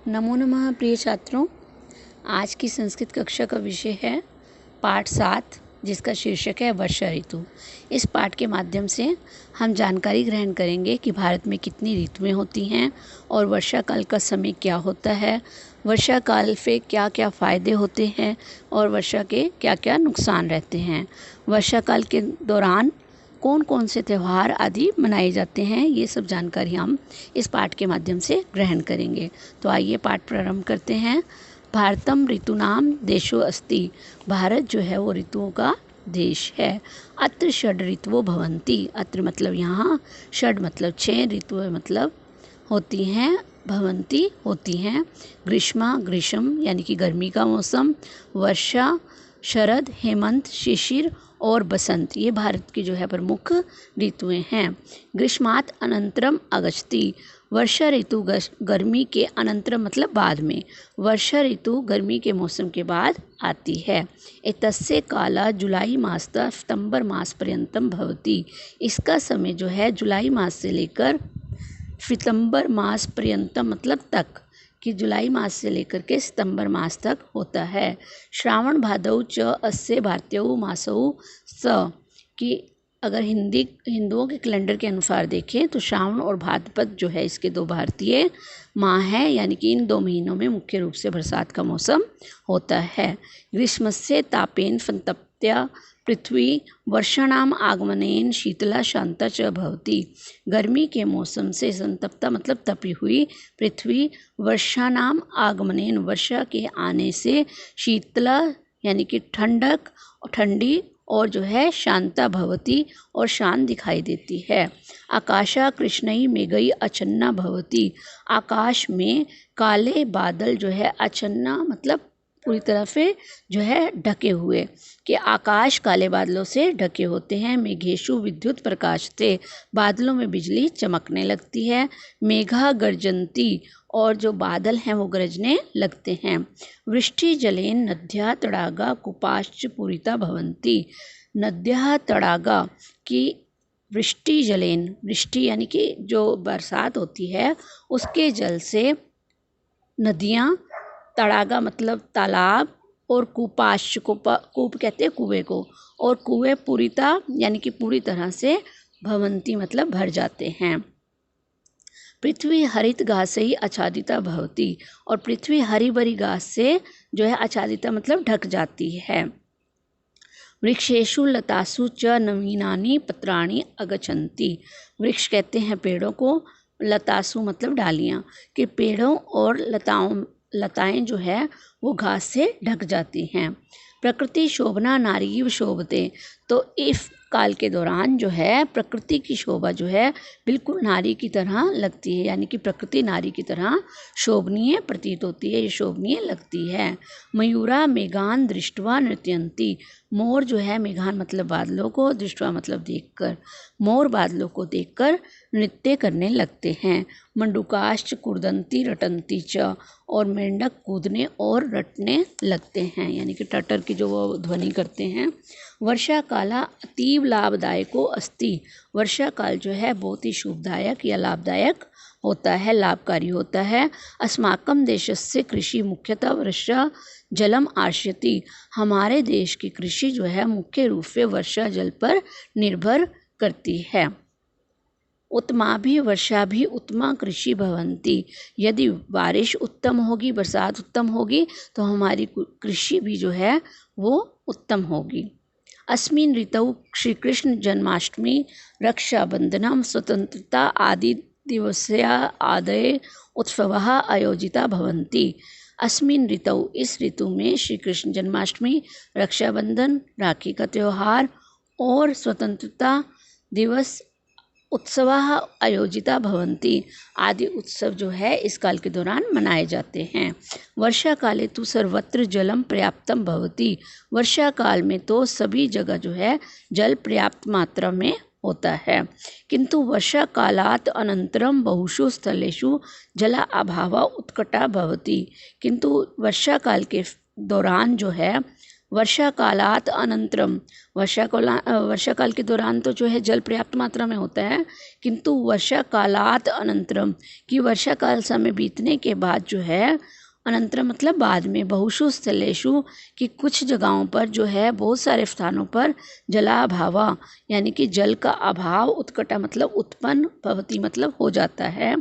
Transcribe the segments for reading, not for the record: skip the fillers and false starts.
नमो नमः प्रिय छात्रों। आज की संस्कृत कक्षा का विषय है पाठ 7, जिसका शीर्षक है वर्षा ऋतु। इस पाठ के माध्यम से हम जानकारी ग्रहण करेंगे कि भारत में कितनी ऋतुएं होती हैं और वर्षा काल का समय क्या होता है, वर्षा काल से क्या क्या फ़ायदे होते हैं और वर्षा के क्या क्या नुकसान रहते हैं। वर्षा काल के दौरान कौन कौन से त्यौहार आदि मनाए जाते हैं, ये सब जानकारी हम इस पाठ के माध्यम से ग्रहण करेंगे। तो आइए पाठ प्रारंभ करते हैं। भारतम ऋतूनाम देशो अस्ति। भारत जो है वो ऋतुओं का देश है। अत्र षड ऋतुओं भवन्ति। अत्र मतलब यहाँ, षड मतलब 6, ऋतुएं मतलब होती हैं, भवन्ति होती हैं। ग्रीष्मा ग्रीष्म यानी कि गर्मी का मौसम, वर्षा शरद हेमंत शिशिर और बसंत, ये भारत की जो है प्रमुख ऋतुएं हैं। ग्रीष्मात अनंतरम अगस्ती। वर्षा ऋतु गर्मी के अनंतरम मतलब बाद में। वर्षा ऋतु गर्मी के मौसम के बाद आती है। एतस्य काला जुलाई मासतः सितंबर मास पर्यंतम भवति। इसका समय जो है जुलाई मास से लेकर सितंबर मास पर्यंतम मतलब तक, कि जुलाई मास से लेकर के सितंबर मास तक होता है। श्रावण भादौ च अस्य भारतीयों मासौ स, कि अगर हिंदुओं के कैलेंडर के अनुसार देखें तो श्रावण और भाद्रपद जो है इसके 2 भारतीय माह हैं, यानी कि इन 2 महीनों में मुख्य रूप से बरसात का मौसम होता है। ग्रीष्मस्य तापेन संतप्त्या पृथ्वी वर्षाणाम आगमनेन शीतला शांता च भवति। गर्मी के मौसम से संतप्ता मतलब तपी हुई पृथ्वी, वर्षाणाम आगमनेन वर्षा के आने से, शीतला यानी कि ठंडक ठंडी और जो है शांता भवति और शांत दिखाई देती है। आकाशा कृष्णई मेघई अचन्ना भवति। आकाश में काले बादल जो है, अचन्ना मतलब पूरी तरह से जो है ढके हुए, कि आकाश काले बादलों से ढके होते हैं। मेघेशु विद्युत प्रकाशते। बादलों में बिजली चमकने लगती है। मेघा गर्जन्ति, और जो बादल हैं वो गरजने लगते हैं। वृष्टि जलेन नद्या तड़ागा कुपाश्च पूरिता भवन्ति। नद्या तड़ागा की वृष्टि जलेन, वृष्टि यानी कि जो बरसात होती है उसके जल से नदियाँ, तड़ागा मतलब तालाब, और कूपाश्च, कूप कहते हैं कुएं को, और कुएं पूरिता यानी कि पूरी तरह से, भवन्ति मतलब भर जाते हैं। पृथ्वी हरित घास ही आच्छादिता भवति। और पृथ्वी हरी भरी घास से जो है आच्छादिता मतलब ढक जाती है। वृक्षेषु लतासु च नवीनानि पत्राणि अगच्छन्ति। वृक्ष कहते हैं पेड़ों को, लतासु मतलब डालियाँ, कि पेड़ों और लताएं जो है वो घास से ढक जाती हैं। प्रकृति शोभना नारीव शोभते। तो इस काल के दौरान जो है प्रकृति की शोभा जो है बिल्कुल नारी की तरह लगती है, यानी कि प्रकृति नारी की तरह शोभनीय प्रतीत होती है, ये शोभनीय लगती है। मयूरा मेघान दृष्ट्वा नृत्यन्ति। मोर जो है, मेघान मतलब बादलों को, दृष्ट्वा मतलब देखकर, मोर बादलों को देखकर नृत्य करने लगते हैं। मंडूकाश्च कुर्दंती रटंती च। और मेंढक कूदने और रटने लगते हैं, यानी कि टटर की जो वो ध्वनि करते हैं। वर्षा काला अतीव लाभदायको अस्ति। वर्षा काल जो है बहुत ही शुभदायक या लाभदायक होता है, लाभकारी होता है। अस्माकं देशस्य कृषि मुख्यतः वर्षा जलम आश्रयति। हमारे देश की कृषि जो है मुख्य रूप से वर्षा जल पर निर्भर करती है। उत्तमा भी वर्षा भी उत्तमा कृषि भवन्ति। यदि बारिश उत्तम होगी, बरसात उत्तम होगी, तो हमारी कृषि भी जो है वो उत्तम होगी। अस्मिन् ऋतौ श्री कृष्ण जन्माष्टमी रक्षाबंधनम स्वतंत्रता आदि दिवसया आदय उत्सवः आयोजिता भवन्ति। अस्मिन् ऋतौ इस ऋतु में श्री कृष्ण जन्माष्टमी, रक्षाबंधन राखी का त्यौहार और स्वतंत्रता दिवस उत्सवाः आयोजिता भवन्ति आदि उत्सव जो है इस काल के दौरान मनाए जाते हैं। वर्षा काले तो सर्वत्र जलम पर्याप्तम भवति। वर्षा काल में तो सभी जगह जो है जल पर्याप्त मात्रा में होता है। किंतु वर्षा कालात् अनंतरम बहुषु स्थलेषु जला अभाव उत्कटा भवति। किंतु वर्षा काल के दौरान जो है वर्षा कालात अनंतरम, वर्षा काल के दौरान तो जो है जल पर्याप्त मात्रा में होता है, किंतु वर्षा कालात अनंतरम कि वर्षा काल समय बीतने के बाद जो है, अनंतरम मतलब बाद में, बहुषु स्थलेषु कि कुछ जगहों पर जो है, बहुत सारे स्थानों पर जलाभावा यानी कि जल का अभाव, उत्कटा मतलब उत्पन्न, भवति मतलब हो जाता है।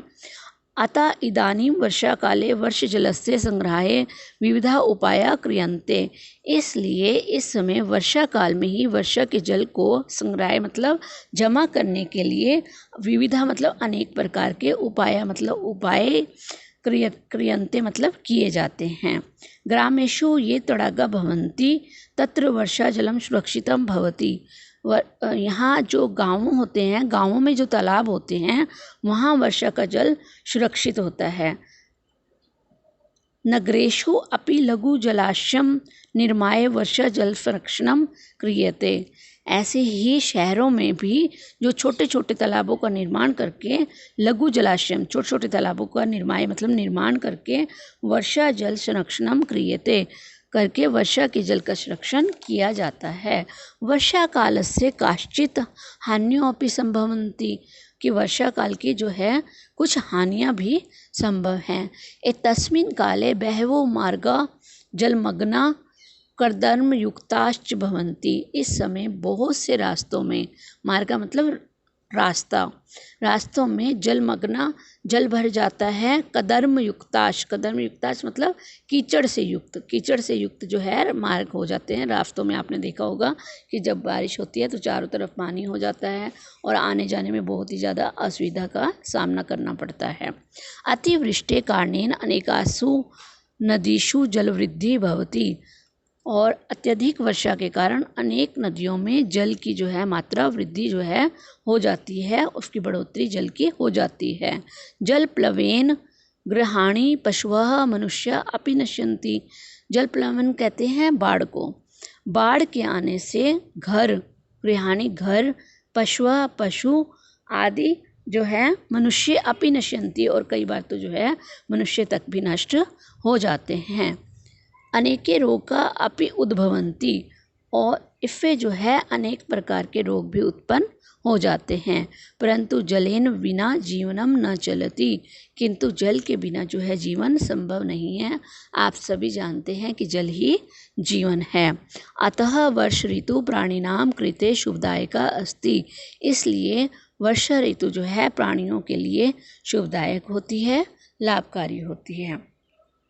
अतः इदानीं वर्षा काले वर्ष जलस्य संग्रहाय विविधा उपाया क्रियन्ते, इसलिए इस समय वर्षा काल में ही वर्षा के जल को संग्रहाय मतलब जमा करने के लिए विविधा मतलब अनेक प्रकार के उपाय मतलब उपाय क्रियन्ते मतलब किए जाते हैं। ग्रामेषु ये तडागा भवन्ति तत्र वर्षा जलम सुरक्षितम भवति, यहाँ जो गाँव होते हैं, गाँवों में जो तालाब होते हैं वहाँ वर्षा का जल सुरक्षित होता है। नगरेषु अपि लघु जलाशयम निर्माय वर्षा जल संरक्षणम क्रियते, ऐसे ही शहरों में भी जो छोटे छोटे तालाबों का निर्माण करके, लघु जलाशयम छोटे छोटे तालाबों का निर्माण करके वर्षा जल संरक्षणम क्रियते करके वर्षा के जल का संरक्षण किया जाता है। वर्षा काल से काश्चित हानियों अपि संभवन्ति कि वर्षा काल की जो है कुछ हानियाँ भी संभव हैं। एतस्मिन् काले बहवो मार्गा जलमग्ना कर्दम युक्ताश्च भवन्ति, इस समय बहुत से रास्तों में, मार्गा मतलब रास्तों में जलमग्ना जल भर जाता है, कदर्म युक्ताश मतलब कीचड़ से युक्त जो है मार्ग हो जाते हैं। रास्तों में आपने देखा होगा कि जब बारिश होती है तो चारों तरफ पानी हो जाता है और आने जाने में बहुत ही ज़्यादा असुविधा का सामना करना पड़ता है। अतिवृष्टि कारणेन अनेकासु नदीषु जलवृद्धि भवति, और अत्यधिक वर्षा के कारण अनेक नदियों में जल की जो है मात्रा वृद्धि जो है हो जाती है, उसकी बढ़ोतरी जल की हो जाती है। जल प्लवेन गृहाणि पशवः मनुष्य अपि नश्यन्ति, जल प्लवन कहते हैं बाढ़ को। बाढ़ के आने से घर, गृहाणि घर, पशु आदि जो है मनुष्य अपि नश्यन्ति, और कई बार तो जो है मनुष्य तक भी नष्ट हो जाते हैं। अनेके रोगा अपि उद्भवन्ति, और इससे जो है अनेक प्रकार के रोग भी उत्पन्न हो जाते हैं। परंतु जलेन बिना जीवनम न चलति, किंतु जल के बिना जो है जीवन संभव नहीं है। आप सभी जानते हैं कि जल ही जीवन है। अतः वर्ष ऋतु प्राणिनाम कृते शुभदायका अस्ति, इसलिए वर्षा ऋतु जो है प्राणियों के लिए शुभदायक होती है, लाभकारी होती है।